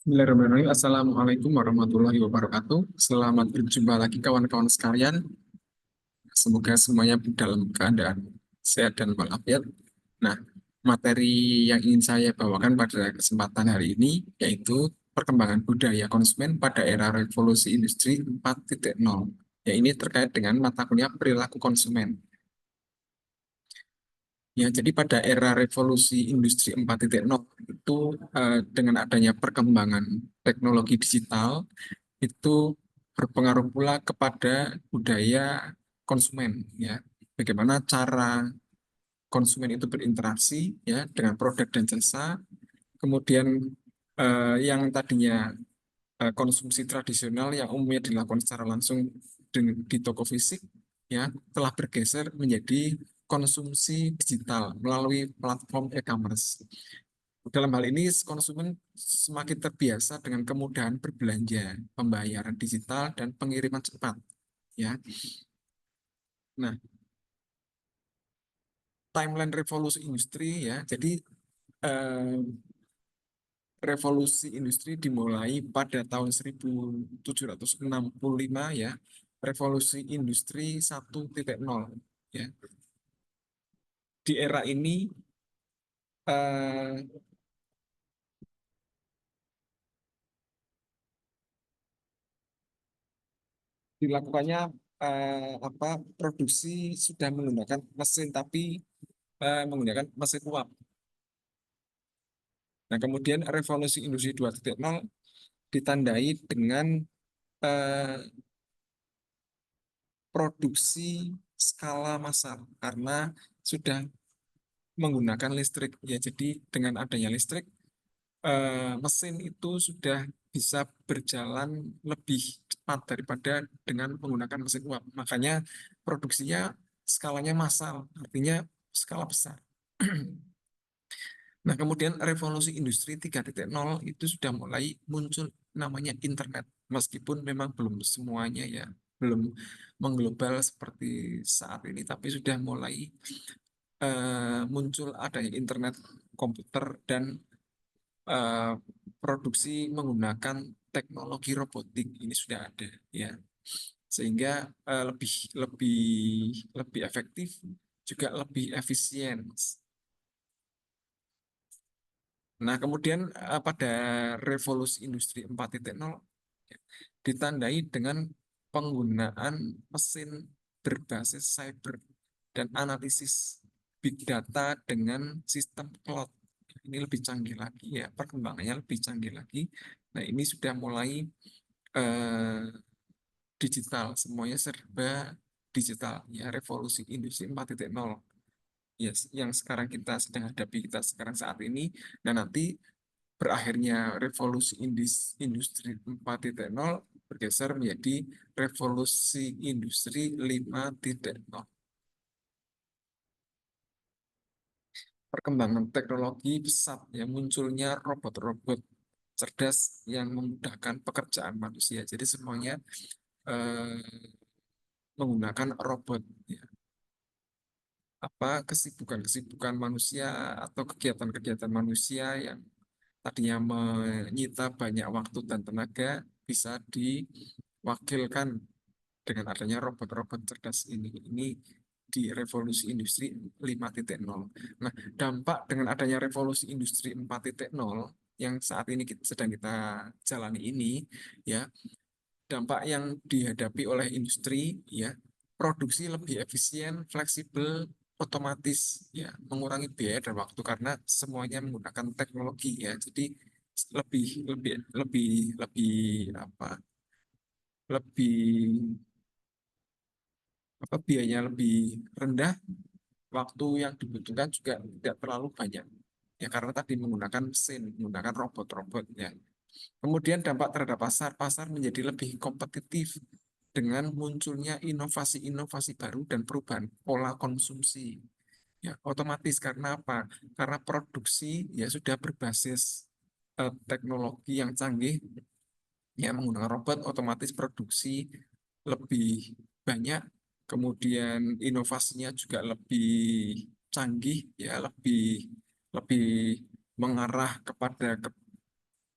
Bismillahirrahmanirrahim. Assalamualaikum warahmatullahi wabarakatuh. Selamat berjumpa lagi kawan-kawan sekalian. Semoga semuanya dalam keadaan sehat dan walafiat. Nah, materi yang ingin saya bawakan pada kesempatan hari ini yaitu perkembangan budaya konsumen pada era revolusi industri 4.0. Ya, ini terkait dengan mata kuliah perilaku konsumen. Ya, jadi pada era revolusi industri 4.0 itu dengan adanya perkembangan teknologi digital itu berpengaruh pula kepada budaya konsumen, ya. Bagaimana cara konsumen itu berinteraksi ya dengan produk dan jasa. Kemudian yang tadinya konsumsi tradisional yang umumnya dilakukan secara langsung di toko fisik ya telah bergeser menjadi konsumsi digital melalui platform e-commerce. Dalam hal ini, konsumen semakin terbiasa dengan kemudahan berbelanja, pembayaran digital, dan pengiriman cepat. Ya, nah, timeline revolusi industri ya. Jadi eh, revolusi industri dimulai pada tahun 1765 ya. Revolusi industri 1.0 ya. Di era ini eh, dilakukannya apa produksi sudah menggunakan mesin tapi menggunakan mesin uap. Nah, kemudian revolusi industri 2.0 ditandai dengan eh, produksi skala massal karena sudah menggunakan listrik. Ya, jadi dengan adanya listrik, mesin itu sudah bisa berjalan lebih cepat daripada dengan menggunakan mesin uap. Makanya produksinya skalanya massal, artinya skala besar. Nah, kemudian revolusi industri 3.0 itu sudah mulai muncul namanya internet. Meskipun memang belum semuanya ya, belum mengglobal seperti saat ini, tapi sudah mulai muncul adanya internet komputer dan eh, produksi menggunakan teknologi robotik ini sudah ada ya. Sehingga lebih lebih lebih efektif juga lebih efisien. Nah, kemudian pada revolusi industri 4.0 ya, ditandai dengan penggunaan mesin berbasis cyber dan analisis big data dengan sistem cloud. Ini lebih canggih lagi ya, perkembangannya lebih canggih lagi. Nah, ini sudah mulai eh, digital, semuanya serba digital ya, revolusi industri 4.0 ya, yang sekarang kita sedang hadapi kita sekarang saat ini. Dan nanti berakhirnya revolusi industri 4.0 bergeser menjadi revolusi industri 5.0. Perkembangan teknologi pesat ya, munculnya robot-robot cerdas yang memudahkan pekerjaan manusia. Jadi semuanya eh, menggunakan robot ya. Apa kesibukan-kesibukan manusia atau kegiatan-kegiatan manusia yang tadinya menyita banyak waktu dan tenaga bisa diwakilkan dengan adanya robot-robot cerdas ini. Ini di revolusi industri 5.0. Nah, dampak dengan adanya revolusi industri 4.0 yang saat ini sedang kita jalani ini ya, dampak yang dihadapi oleh industri ya, produksi lebih efisien, fleksibel, otomatis ya, mengurangi biaya dan waktu karena semuanya menggunakan teknologi ya. Jadi lebih lebih lebih lebih apa? Lebih biayanya lebih rendah, waktu yang dibutuhkan juga tidak terlalu banyak. Ya karena tadi menggunakan mesin, menggunakan robot-robot ya. Kemudian dampak terhadap pasar, pasar menjadi lebih kompetitif dengan munculnya inovasi-inovasi baru dan perubahan pola konsumsi. Ya, otomatis karena apa? Karena produksi ya sudah berbasis teknologi yang canggih, ya menggunakan robot, otomatis produksi lebih banyak, kemudian inovasinya juga lebih canggih, ya lebih lebih mengarah kepada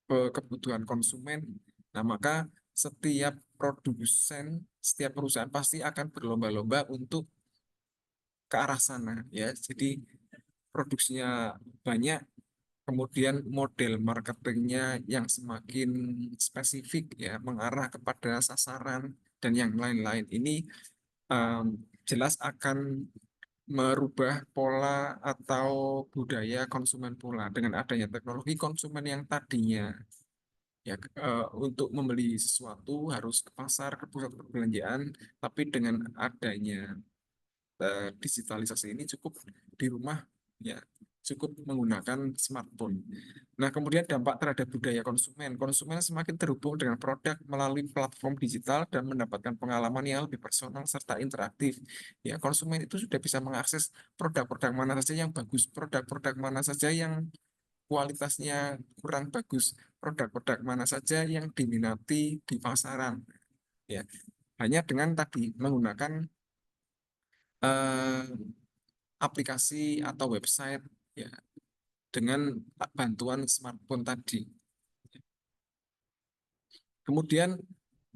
kebutuhan konsumen. Nah, maka setiap perusahaan pasti akan berlomba-lomba untuk ke arah sana, ya. Jadi produksinya banyak, kemudian model marketingnya yang semakin spesifik, ya mengarah kepada sasaran dan yang lain-lain. Ini em, jelas akan merubah pola atau budaya konsumen pula dengan adanya teknologi. Konsumen yang tadinya ya untuk membeli sesuatu harus ke pasar, ke pusat perbelanjaan, tapi dengan adanya digitalisasi ini cukup di rumah, ya cukup menggunakan smartphone. Nah, kemudian dampak terhadap budaya konsumen. Konsumen semakin terhubung dengan produk melalui platform digital dan mendapatkan pengalaman yang lebih personal serta interaktif. Ya, konsumen itu sudah bisa mengakses produk-produk mana saja yang bagus, produk-produk mana saja yang kualitasnya kurang bagus, produk-produk mana saja yang diminati di pasaran. Ya, hanya dengan tadi menggunakan eh, aplikasi atau website, ya dengan bantuan smartphone tadi. Kemudian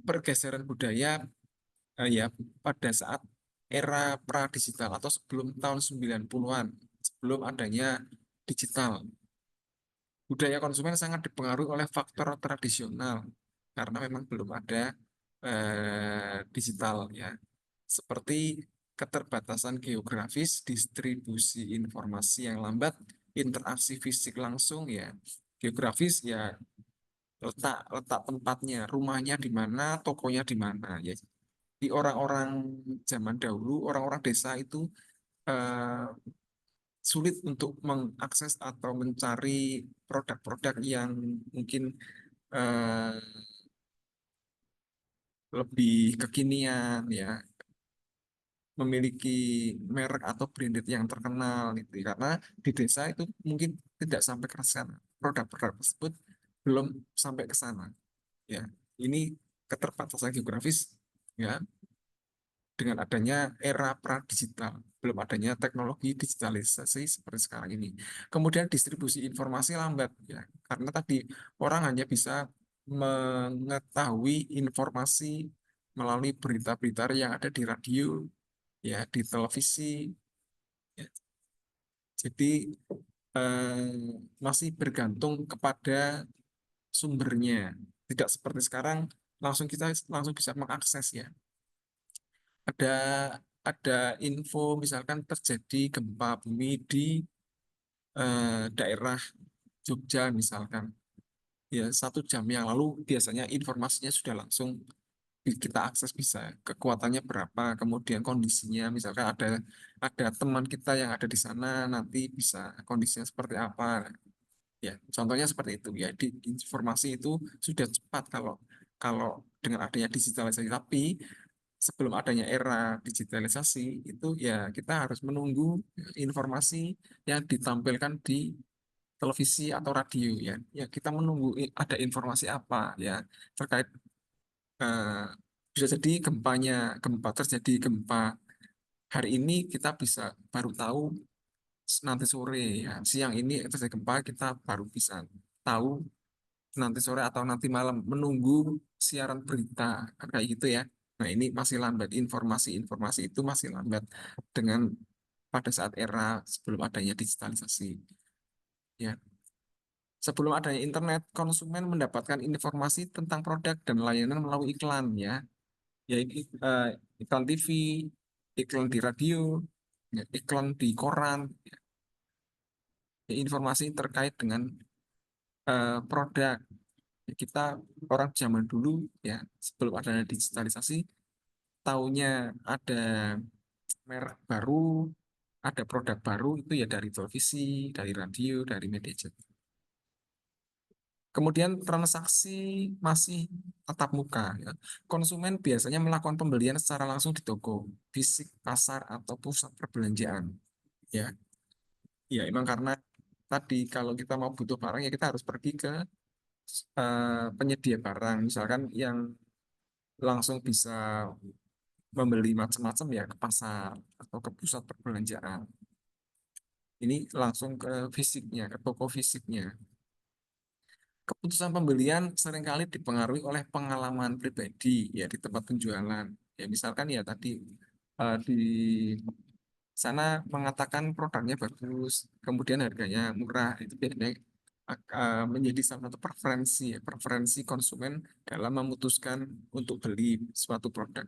pergeseran budaya, ya pada saat era pra-digital atau sebelum tahun 90-an, sebelum adanya digital, budaya konsumen sangat dipengaruhi oleh faktor tradisional karena memang belum ada digital, ya. Seperti keterbatasan geografis, distribusi informasi yang lambat, interaksi fisik langsung, ya. Geografis ya letak letak tempatnya, rumahnya di mana, tokonya di mana, ya. Di orang-orang zaman dahulu, orang-orang desa itu eh, sulit untuk mengakses atau mencari produk-produk yang mungkin eh, lebih kekinian, ya, memiliki merek atau branded yang terkenal gitu. Karena di desa itu mungkin tidak sampai ke sana. Produk-produk tersebut belum sampai ke sana, ya. Ini keterbatasan geografis, ya, dengan adanya era pra-digital, belum adanya teknologi digitalisasi seperti sekarang ini. Kemudian distribusi informasi lambat, ya, karena tadi orang hanya bisa mengetahui informasi melalui berita-berita yang ada di radio, ya, di televisi, ya. Jadi masih bergantung kepada sumbernya. Tidak seperti sekarang kita langsung bisa mengakses, ya. Ada ada info misalkan terjadi gempa bumi di daerah Jogja misalkan. Ya, 1 jam yang lalu biasanya informasinya sudah langsung kita akses, bisa kekuatannya berapa, kemudian kondisinya, misalkan ada teman kita yang ada di sana, nanti bisa kondisinya seperti apa, ya contohnya seperti itu, ya. Di informasi itu sudah cepat kalau kalau dengan adanya digitalisasi, tapi sebelum adanya era digitalisasi itu ya kita harus menunggu informasi yang ditampilkan di televisi atau radio, ya. Ya, kita menunggu ada informasi apa, ya, terkait eh, bisa jadi gempa terjadi gempa hari ini, kita bisa baru tahu nanti sore, ya. Siang ini terjadi gempa, kita baru bisa tahu nanti sore atau nanti malam, menunggu siaran berita kayak gitu, ya. Nah, ini masih lambat, informasi itu masih lambat dengan pada saat era sebelum adanya digitalisasi, ya. Sebelum adanya internet, konsumen mendapatkan informasi tentang produk dan layanan melalui iklan, ya. Ya ini iklan TV, iklan di radio, ya, iklan di koran, ya, informasi terkait dengan produk. Ya, kita orang zaman dulu, ya sebelum adanya digitalisasi, taunya ada merek baru, ada produk baru itu ya dari televisi, dari radio, dari media cetak. Kemudian transaksi masih tatap muka, ya. Konsumen biasanya melakukan pembelian secara langsung di toko, fisik, pasar, atau pusat perbelanjaan, ya. Ya emang karena tadi kalau kita mau butuh barang ya kita harus pergi ke penyedia barang, misalkan yang langsung bisa membeli macam-macam ya ke pasar atau ke pusat perbelanjaan. Ini langsung ke fisiknya, ke toko fisiknya. Keputusan pembelian seringkali dipengaruhi oleh pengalaman pribadi ya di tempat penjualan. Ya misalkan ya tadi di sana mengatakan produknya bagus, kemudian harganya murah, itu biasanya menjadi salah satu preferensi konsumen dalam memutuskan untuk beli suatu produk.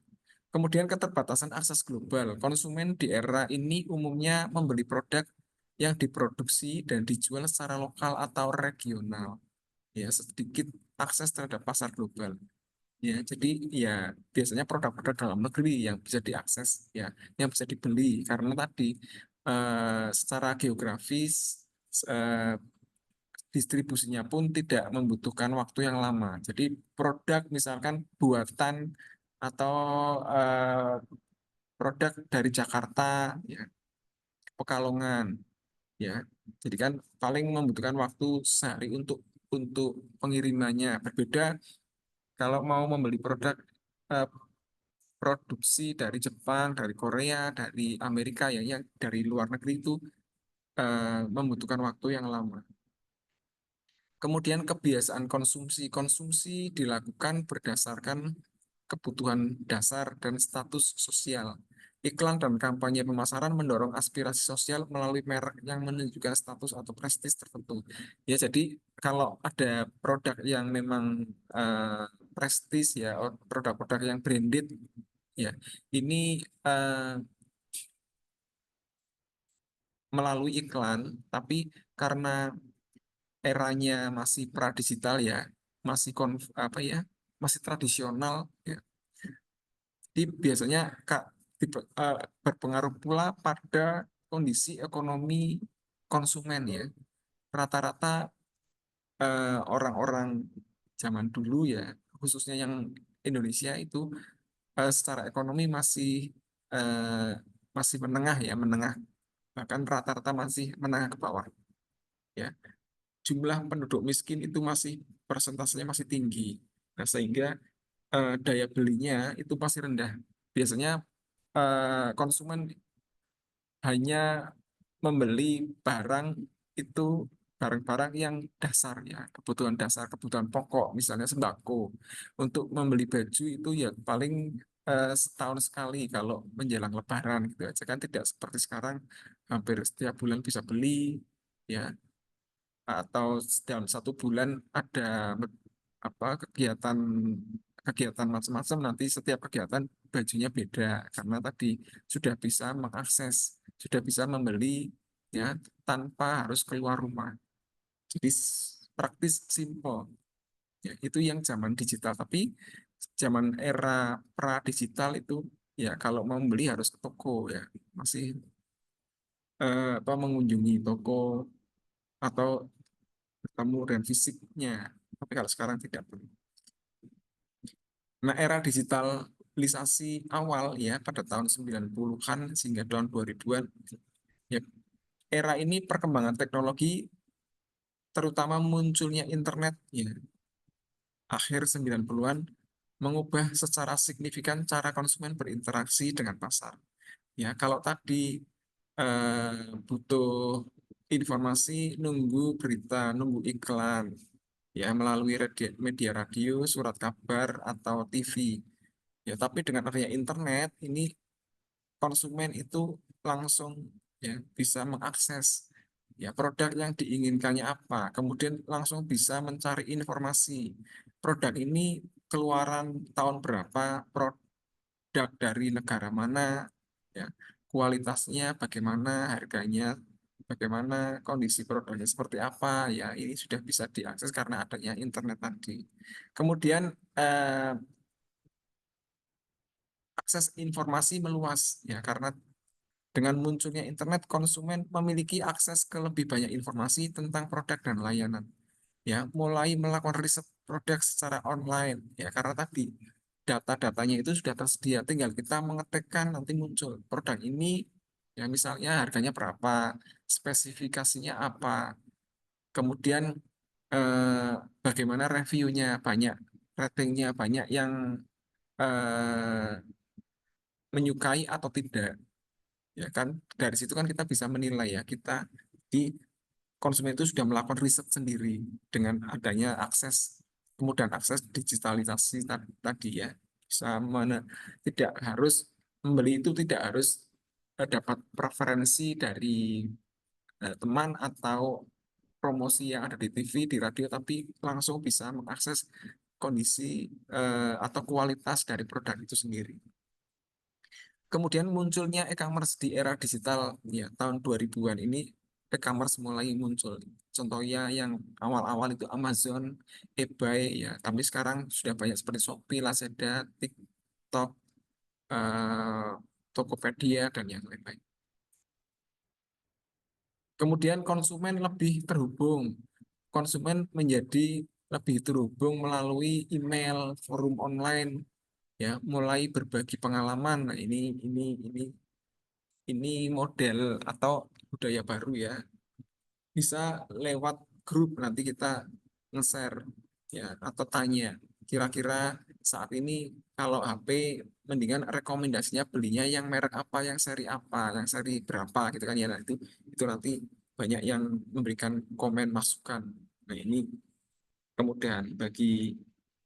Kemudian keterbatasan akses global. Konsumen di era ini umumnya membeli produk yang diproduksi dan dijual secara lokal atau regional. Ya, sedikit akses terhadap pasar global. Ya, jadi ya biasanya produk-produk dalam negeri yang bisa diakses, ya, yang bisa dibeli karena tadi secara geografis eh, distribusinya pun tidak membutuhkan waktu yang lama. Jadi produk misalkan buatan atau eh, produk dari Jakarta, ya, Pekalongan, ya. Jadi kan paling membutuhkan waktu sehari untuk pengirimannya. Berbeda kalau mau membeli produk eh, produksi dari Jepang, dari Korea, dari Amerika ya, yang dari luar negeri itu membutuhkan waktu yang lama. Kemudian kebiasaan konsumsi. Konsumsi dilakukan berdasarkan kebutuhan dasar dan status sosial. Iklan dan kampanye pemasaran mendorong aspirasi sosial melalui merek yang menunjukkan status atau prestis tertentu. Ya, jadi kalau ada produk yang memang prestis ya, produk-produk yang branded ya, ini melalui iklan, tapi karena eranya masih pradigital ya, masih apa ya, masih tradisional ya. Jadi biasanya Kak berpengaruh pula pada kondisi ekonomi konsumen ya. Rata-rata orang-orang zaman dulu ya, khususnya yang Indonesia itu secara ekonomi eh, masih menengah ya, menengah, bahkan rata-rata masih menengah ke bawah ya. Jumlah penduduk miskin itu masih persentasenya masih tinggi. Nah, sehingga daya belinya itu masih rendah. Biasanya konsumen hanya membeli barang itu barang-barang yang dasar ya, kebutuhan dasar, kebutuhan pokok, misalnya sembako. Untuk membeli baju itu ya paling setahun sekali kalau menjelang Lebaran gitu aja kan, tidak seperti sekarang hampir setiap bulan bisa beli ya, atau dalam satu bulan ada apa kegiatan kegiatan macam-macam, nanti setiap kegiatan bajunya beda karena tadi sudah bisa mengakses, sudah bisa membeli ya tanpa harus keluar rumah. Jadi praktis, simple. Ya, itu yang zaman digital. Tapi zaman era pra digital itu ya kalau mau membeli harus ke toko ya, masih apa mengunjungi toko atau bertemu dan fisiknya. Tapi kalau sekarang tidak perlu. Nah, era digitalisasi awal ya pada tahun 90-an sehingga tahun 2000-an ya, era ini perkembangan teknologi terutama munculnya internet ya akhir 90-an mengubah secara signifikan cara konsumen berinteraksi dengan pasar. Ya, kalau tadi butuh informasi nunggu berita, nunggu iklan ya melalui media radio, surat kabar atau TV. Ya, tapi dengan adanya internet ini konsumen itu langsung ya bisa mengakses ya produk yang diinginkannya apa, kemudian langsung bisa mencari informasi produk ini keluaran tahun berapa, produk dari negara mana, ya kualitasnya bagaimana, harganya bagaimana, kondisi produknya seperti apa, ya ini sudah bisa diakses karena adanya internet tadi. Kemudian eh, akses informasi meluas ya karena dengan munculnya internet, konsumen memiliki akses ke lebih banyak informasi tentang produk dan layanan. Ya, mulai melakukan riset produk secara online. Ya, karena tadi data-datanya itu sudah tersedia, tinggal kita mengetikkan nanti muncul produk ini Ya, misalnya harganya berapa, spesifikasinya apa, kemudian eh, bagaimana reviewnya, banyak ratingnya, banyak yang menyukai atau tidak. Ya kan, dari situ kan kita bisa menilai ya, kita di konsumen itu sudah melakukan riset sendiri dengan adanya akses, kemudahan akses digitalisasi tadi ya, bisa tidak harus membeli itu, tidak harus dapat preferensi dari teman atau promosi yang ada di TV, di radio, tapi langsung bisa mengakses kondisi atau kualitas dari produk itu sendiri. Kemudian munculnya e-commerce di era digital ya tahun 2000-an ini, e-commerce mulai muncul. Contohnya yang awal-awal itu Amazon, eBay ya, tapi sekarang sudah banyak seperti Shopee, Lazada, TikTok, eh, Tokopedia dan yang lain-lain. Kemudian konsumen lebih terhubung. Konsumen menjadi lebih terhubung melalui email, forum online ya, mulai berbagi pengalaman. Nah, ini model atau budaya baru ya, bisa lewat grup, nanti kita nge-share ya atau tanya kira-kira saat ini kalau HP mendingan rekomendasinya belinya yang merek apa, yang seri apa, yang seri berapa gitu kan ya. Nah, itu nanti banyak yang memberikan komen masukan. Nah, ini kemudahan bagi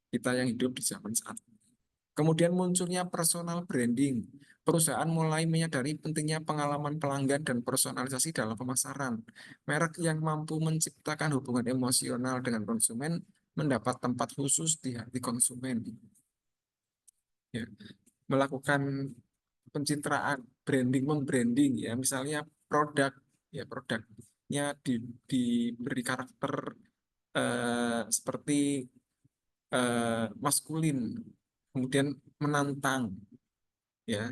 kita yang hidup di zaman saat ini. Kemudian munculnya personal branding. Perusahaan mulai menyadari pentingnya pengalaman pelanggan dan personalisasi dalam pemasaran. Merek yang mampu menciptakan hubungan emosional dengan konsumen mendapat tempat khusus di hati konsumen. Ya, melakukan pencitraan, branding, membranding ya, misalnya produk ya, produknya diberi karakter seperti maskulin, kemudian menantang ya,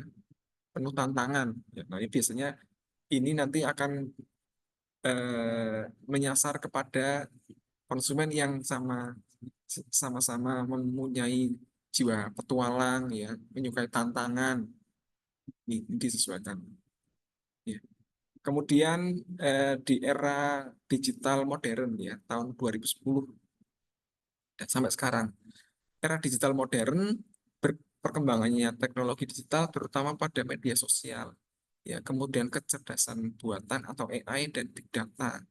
penuh tantangan. Ya, nah, ini biasanya ini nanti akan menyasar kepada konsumen yang sama-sama mempunyai jiwa petualang ya, menyukai tantangan. Ini disesuaikan. Ya. Kemudian di era digital modern ya, tahun 2010 dan sampai sekarang, era digital modern, perkembangannya teknologi digital terutama pada media sosial ya, kemudian kecerdasan buatan atau AI dan big data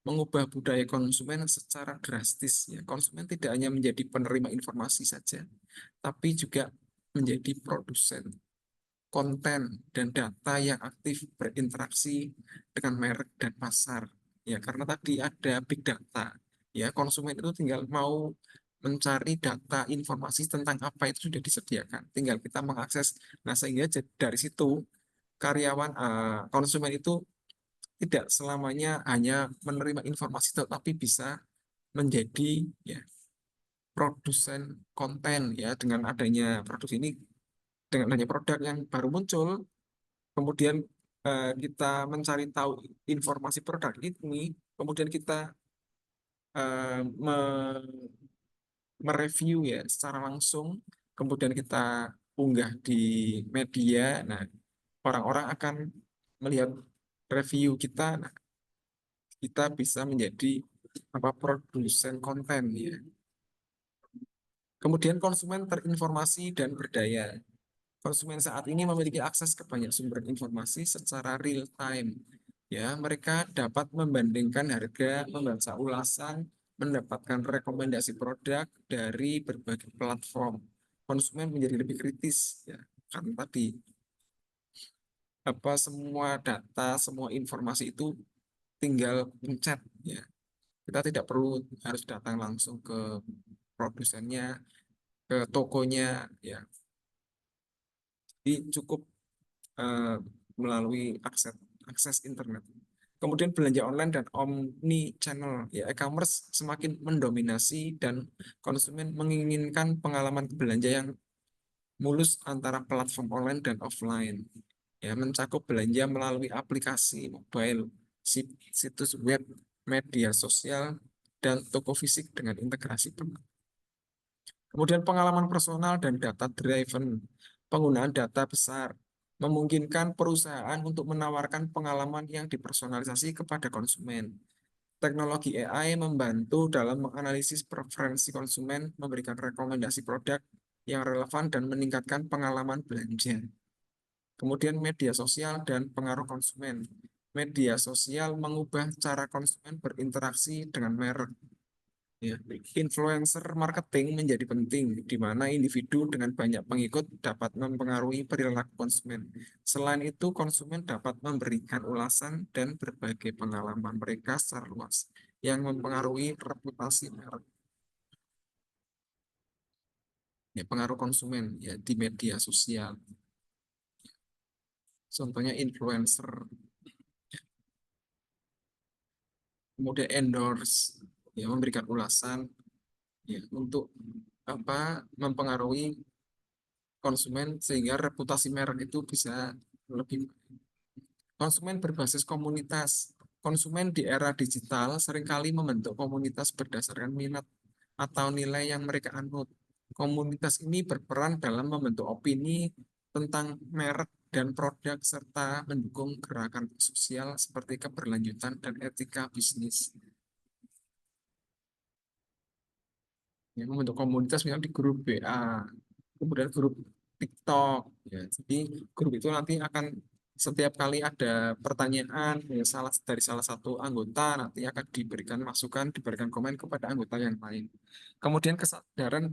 mengubah budaya konsumen secara drastis ya. Konsumen tidak hanya menjadi penerima informasi saja, tapi juga menjadi produsen konten dan data yang aktif berinteraksi dengan merek dan pasar. Ya, karena tadi ada big data. Ya, konsumen itu tinggal mau mencari data informasi tentang apa itu sudah disediakan. Tinggal kita mengakses. Nah, sehingga dari situ karyawan konsumen itu tidak selamanya hanya menerima informasi, tetapi bisa menjadi ya produsen konten ya, dengan adanya produk ini, dengan adanya produk yang baru muncul. Kemudian kita mencari tahu informasi produk ini, kemudian kita eh, me- mereview ya secara langsung, kemudian kita unggah di media. Nah, orang-orang akan melihat review kita. Nah, kita bisa menjadi apa, produsen konten ya. Kemudian konsumen terinformasi dan berdaya. Konsumen saat ini memiliki akses ke banyak sumber informasi secara real time. Ya, mereka dapat membandingkan harga, membaca ulasan, mendapatkan rekomendasi produk dari berbagai platform. Konsumen menjadi lebih kritis, ya, karena tadi apa, semua data, semua informasi itu tinggal pencet, ya. Kita tidak perlu harus datang langsung ke produsennya, ke tokonya, ya. Jadi cukup eh, melalui akses akses internet. Kemudian belanja online dan omni channel ya, e-commerce semakin mendominasi dan konsumen menginginkan pengalaman belanja yang mulus antara platform online dan offline. Ya, mencakup belanja melalui aplikasi mobile, situs web, media sosial, dan toko fisik dengan integrasi penuh. Kemudian pengalaman personal dan data driven, penggunaan data besar. memungkinkan perusahaan untuk menawarkan pengalaman yang dipersonalisasi kepada konsumen. Teknologi AI membantu dalam menganalisis preferensi konsumen, memberikan rekomendasi produk yang relevan, dan meningkatkan pengalaman belanja. Kemudian media sosial dan pengaruh konsumen. Media sosial mengubah cara konsumen berinteraksi dengan merek. Ya. Influencer marketing menjadi penting, di mana individu dengan banyak pengikut dapat mempengaruhi perilaku konsumen. Selain itu, konsumen dapat memberikan ulasan dan berbagai pengalaman mereka secara luas, yang mempengaruhi reputasi merek. Ya, pengaruh konsumen ya di media sosial. Contohnya influencer, kemudian endorse, ya memberikan ulasan ya untuk apa mempengaruhi konsumen sehingga reputasi merek itu bisa lebih. Konsumen berbasis komunitas. Konsumen di era digital seringkali membentuk komunitas berdasarkan minat atau nilai yang mereka anut. Komunitas ini berperan dalam membentuk opini tentang merek dan produk serta mendukung gerakan sosial seperti keberlanjutan dan etika bisnis. Ya, membentuk komunitas misalnya di grup WA, kemudian grup TikTok. Ya, jadi grup itu nanti akan setiap kali ada pertanyaan ya, dari salah satu anggota nanti akan diberikan masukan, diberikan komen kepada anggota yang lain. Kemudian kesadaran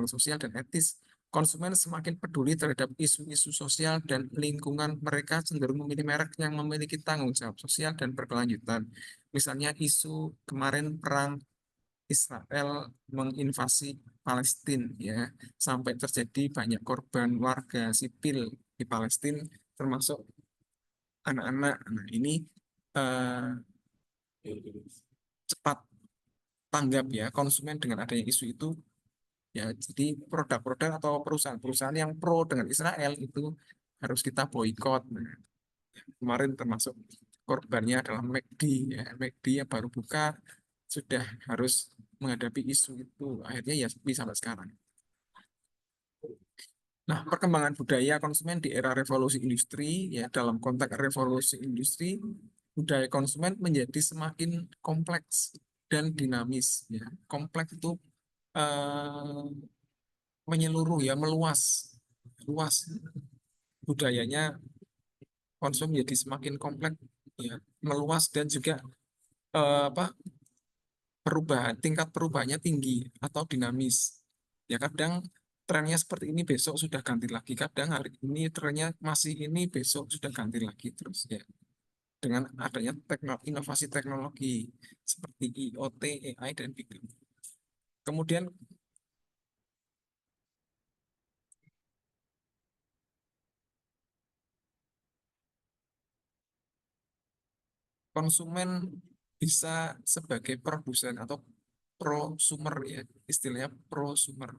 sosial dan etis. Konsumen semakin peduli terhadap isu-isu sosial dan lingkungan, mereka cenderung memilih merek yang memiliki tanggung jawab sosial dan berkelanjutan. Misalnya isu kemarin perang Israel menginvasi Palestina ya sampai terjadi banyak korban warga sipil di Palestina termasuk anak-anak. Nah, ini eh, cepat tanggap ya konsumen dengan adanya isu itu ya jadi produk-produk atau perusahaan-perusahaan yang pro dengan Israel itu harus kita boikot. Nah, kemarin termasuk korbannya adalah McD ya McD yang baru buka sudah harus menghadapi isu itu akhirnya ya sepi sampai sekarang. Nah, perkembangan budaya konsumen di era revolusi industri, ya dalam konteks revolusi industri, budaya konsumen menjadi semakin kompleks dan dinamis. Ya. Kompleks itu eh, menyeluruh, ya meluas, luas budayanya konsumen menjadi semakin kompleks, ya meluas dan juga apa perubahan tingkat perubahannya tinggi atau dinamis. Ya kadang trennya seperti ini besok sudah ganti lagi. Kadang hari ini trennya masih ini besok sudah ganti lagi terus ya. Dengan adanya inovasi teknologi seperti IoT, AI dan Big Data. Kemudian konsumen bisa sebagai produsen atau prosumer ya, istilahnya prosumer.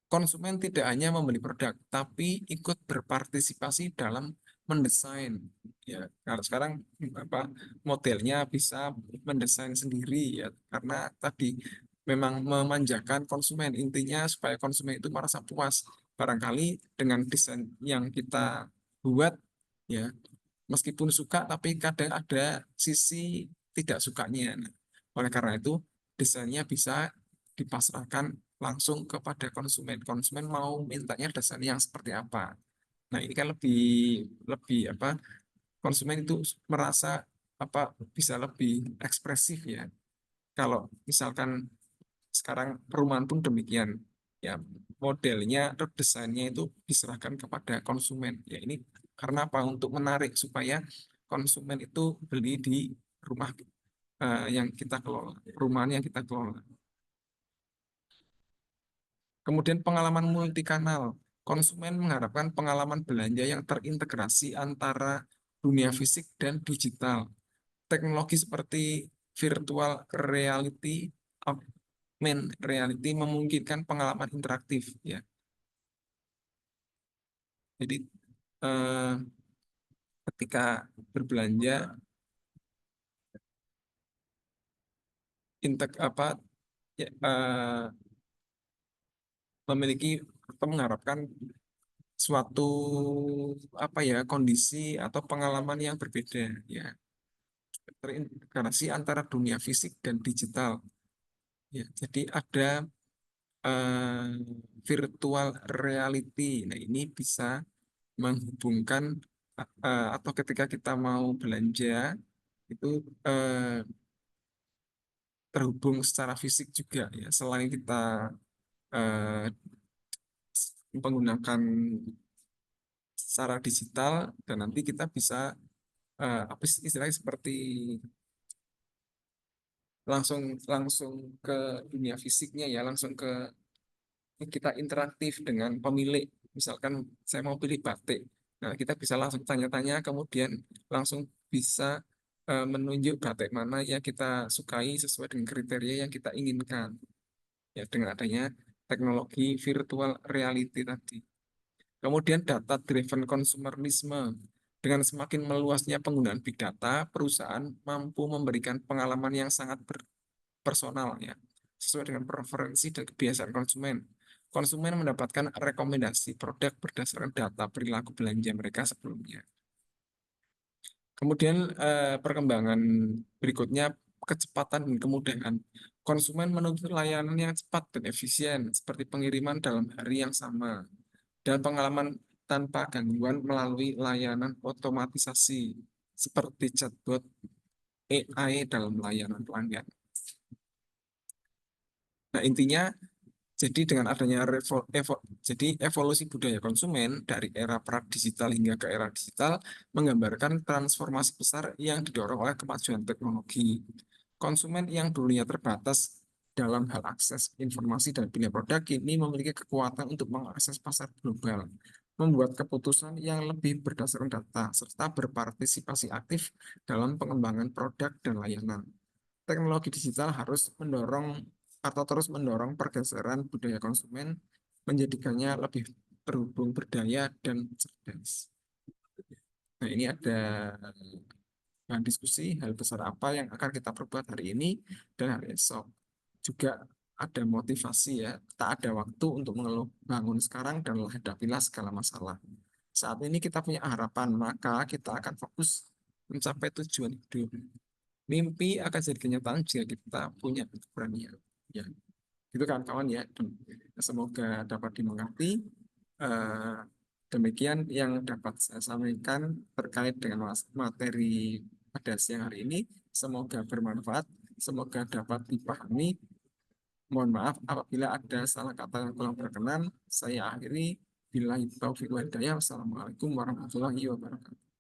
Konsumen tidak hanya membeli produk, tapi ikut berpartisipasi dalam mendesain. Ya, kalau sekarang apa modelnya bisa mendesain sendiri ya, karena tadi memang memanjakan konsumen. Intinya supaya konsumen itu merasa puas. Barangkali dengan desain yang kita buat, ya meskipun suka, tapi kadang ada sisi tidak sukanya. Nah, oleh karena itu, desainnya bisa dipasrahkan langsung kepada konsumen. Konsumen mau mintanya desain yang seperti apa. Nah, ini kan lebih lebih apa? Konsumen itu merasa apa bisa lebih ekspresif ya. Kalau misalkan sekarang perumahan pun demikian, ya modelnya atau desainnya itu diserahkan kepada konsumen. Ya ini karena apa? Untuk menarik supaya konsumen itu beli di rumah yang kita kelola, perumahan yang kita kelola. Kemudian pengalaman multikanal. Konsumen mengharapkan pengalaman belanja yang terintegrasi antara dunia fisik dan digital. Teknologi seperti virtual reality, augmented reality memungkinkan pengalaman interaktif ya. Jadi eh, ketika berbelanja integ apa ya, memiliki atau mengharapkan suatu apa ya kondisi atau pengalaman yang berbeda ya, terintegrasi antara dunia fisik dan digital ya. Jadi ada eh, virtual reality. Nah, ini bisa menghubungkan atau ketika kita mau belanja itu eh, terhubung secara fisik juga ya. Selain kita eh, menggunakan secara digital dan nanti kita bisa apa sih istilahnya seperti langsung langsung ke dunia fisiknya ya, langsung ke kita interaktif dengan pemilik. Misalkan saya mau pilih batik, nah kita bisa langsung tanya-tanya, kemudian langsung bisa menunjuk batik mana yang kita sukai sesuai dengan kriteria yang kita inginkan. Ya, dengan adanya teknologi virtual reality tadi. Kemudian data driven consumerisme. Dengan semakin meluasnya penggunaan big data, perusahaan mampu memberikan pengalaman yang sangat personal ya, sesuai dengan preferensi dan kebiasaan konsumen. Konsumen mendapatkan rekomendasi produk berdasarkan data perilaku belanja mereka sebelumnya. Kemudian perkembangan berikutnya kecepatan dan kemudahan. Konsumen menuntut layanan yang cepat dan efisien, seperti pengiriman dalam hari yang sama dan pengalaman tanpa gangguan melalui layanan otomatisasi seperti chatbot AI dalam layanan pelanggan. Nah, intinya jadi dengan adanya jadi evolusi budaya konsumen dari era pra-digital hingga ke era digital menggambarkan transformasi besar yang didorong oleh kemajuan teknologi. Konsumen yang dulunya terbatas dalam hal akses informasi dan pilihan produk kini memiliki kekuatan untuk mengakses pasar global, membuat keputusan yang lebih berdasarkan data, serta berpartisipasi aktif dalam pengembangan produk dan layanan. Teknologi digital harus mendorong atau terus mendorong pergeseran budaya konsumen, menjadikannya lebih terhubung, berdaya, dan cerdas. Nah, ini ada bahan diskusi hal besar apa yang akan kita perbuat hari ini dan hari esok. Juga ada motivasi ya, tak ada waktu untuk mengeluh, bangun sekarang dan hadapilah segala masalah. Saat ini kita punya harapan, maka kita akan fokus mencapai tujuan hidup. Mimpi akan jadi kenyataan jika kita punya keberanian. Ya, itu kawan-kawan ya. Semoga dapat dimengerti. Eh, Demikian yang dapat saya sampaikan terkait dengan materi pada siang hari ini. Semoga bermanfaat, semoga dapat dipahami. Mohon maaf apabila ada salah kata yang kurang berkenan. Saya akhiri. Billahi taufiq wal hidayah. Wassalamualaikum warahmatullahi wabarakatuh.